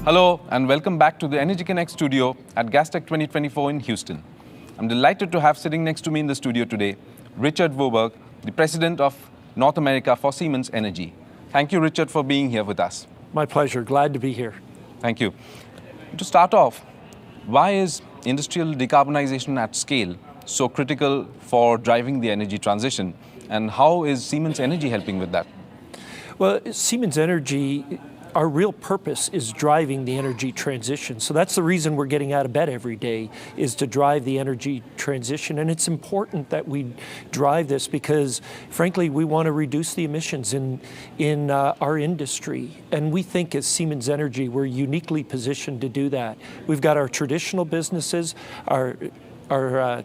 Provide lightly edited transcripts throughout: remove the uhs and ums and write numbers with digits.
Hello and welcome back to the Energy Connect studio at Gastech 2024 in Houston. I'm delighted to have sitting next to me in the studio today, Richard Voorberg, the President of North America for Siemens Energy. Thank you, Richard, for being here with us. My pleasure, glad to be here. Thank you. To start off, why is industrial decarbonization at scale so critical for driving the energy transition? And how is Siemens Energy helping with that? Well, Siemens Energy, our real purpose is driving the energy transition. So that's the reason we're getting out of bed every day, is to drive the energy transition. And it's important that we drive this because, frankly, we want to reduce the emissions in our industry. And we think as Siemens Energy, we're uniquely positioned to do that. We've got our traditional businesses, our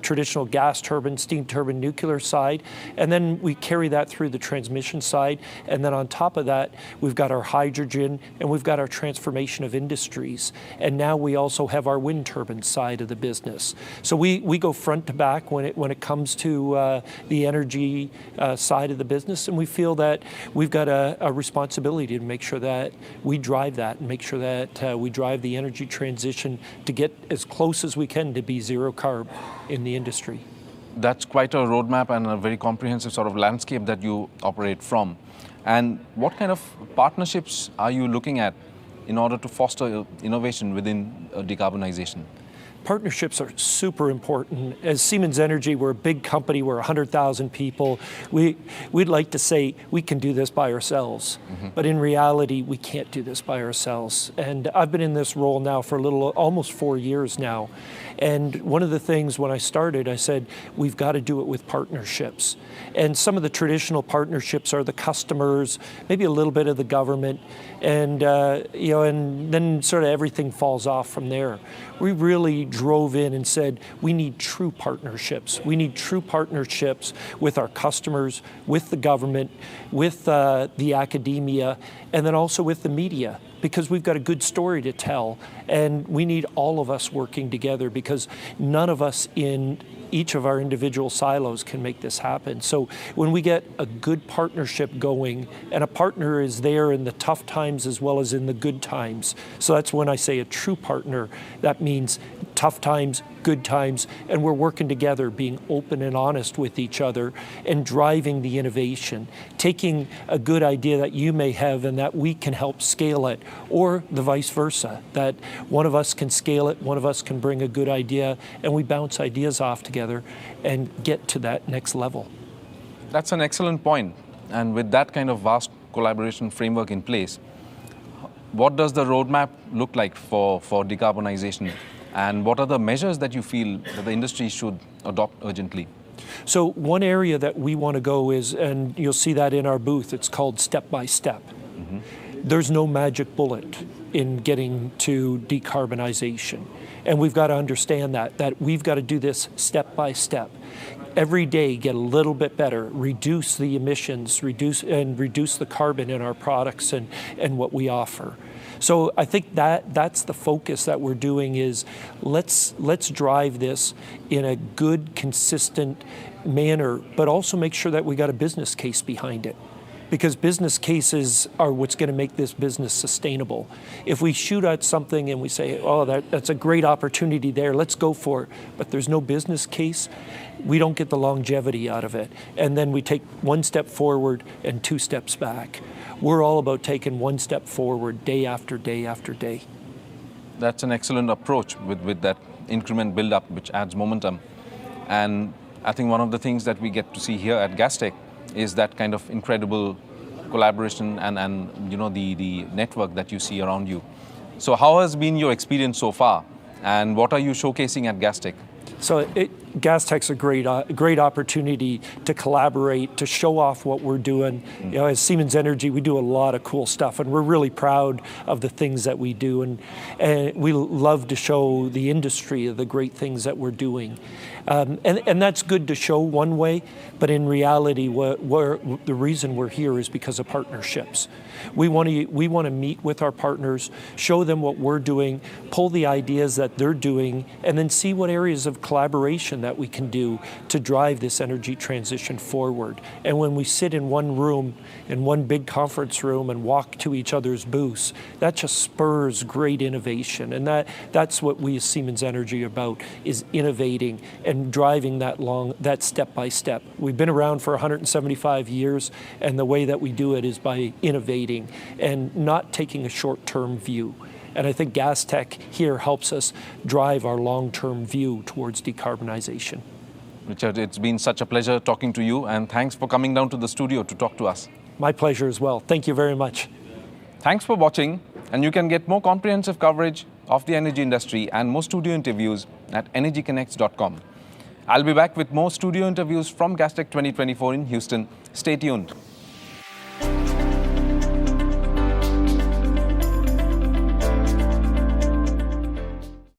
traditional gas turbine, steam turbine, nuclear side, and then we carry that through the transmission side, and then on top of that, we've got our hydrogen, and we've got our transformation of industries, and now we also have our wind turbine side of the business. So we go front to back when it comes to the energy side of the business, and we feel that we've got a responsibility to make sure that we drive that and make sure that we drive the energy transition to get as close as we can to be zero carb in the industry. That's quite a roadmap and a very comprehensive sort of landscape that you operate from. And what kind of partnerships are you looking at in order to foster innovation within decarbonization? Partnerships are super important. As Siemens Energy, we're a big company, we're 100,000 people. We'd like to say we can do this by ourselves, but in reality, we can't do this by ourselves. And I've been in this role now for almost 4 years now. And one of the things when I started, I said, we've got to do it with partnerships. And some of the traditional partnerships are the customers, maybe a little bit of the government, and and then sort of everything falls off from there. We really drove in and said, we need true partnerships. We need true partnerships with our customers, with the government, with the academia, and then also with the media, because we've got a good story to tell, and we need all of us working together because none of us in each of our individual silos can make this happen. So when we get a good partnership going, and a partner is there in the tough times as well as in the good times. So that's when I say a true partner. That means tough times, good times, and we're working together, being open and honest with each other and driving the innovation, taking a good idea that you may have and that we can help scale it, or the vice versa, that one of us can scale it, one of us can bring a good idea, and we bounce ideas off together and get to that next level. That's an excellent point. And with that kind of vast collaboration framework in place, what does the roadmap look like for decarbonization? And what are the measures that you feel that the industry should adopt urgently? So one area that we want to go is, and you'll see that in our booth, it's called step by step. There's no magic bullet in getting to decarbonization. And we've got to understand that we've got to do this step by step. Every day get a little bit better, reduce the emissions, reduce the carbon in our products and what we offer. So I think that's the focus that we're doing is let's drive this in a good, consistent manner, but also make sure that we got a business case behind it. Because business cases are what's going to make this business sustainable. If we shoot at something and we say, oh, that's a great opportunity there, let's go for it, but there's no business case, we don't get the longevity out of it. And then we take one step forward and 2 steps back. We're all about taking 1 step forward day after day after day. That's an excellent approach with that increment build-up, which adds momentum. And I think one of the things that we get to see here at Gastech is that kind of incredible collaboration and the network that you see around you. So how has been your experience so far? And what are you showcasing at Gastech? So Gastech's a great opportunity to collaborate, to show off what we're doing. You know, as Siemens Energy, we do a lot of cool stuff, and we're really proud of the things that we do, and we love to show the industry of the great things that we're doing. And that's good to show one way, but in reality, the reason we're here is because of partnerships. We want to meet with our partners, show them what we're doing, pull the ideas that they're doing, and then see what areas of collaboration that we can do to drive this energy transition forward. And when we sit in one room, in one big conference room, and walk to each other's booths, that just spurs great innovation. And that's what we as Siemens Energy are about, is innovating and driving that step by step. We've been around for 175 years, and the way that we do it is by innovating and not taking a short-term view. And I think Gastech here helps us drive our long-term view towards decarbonization. Richard, it's been such a pleasure talking to you, and thanks for coming down to the studio to talk to us. My pleasure as well. Thank you very much. Thanks for watching, and you can get more comprehensive coverage of the energy industry and more studio interviews at energyconnects.com. I'll be back with more studio interviews from Gastech 2024 in Houston. Stay tuned.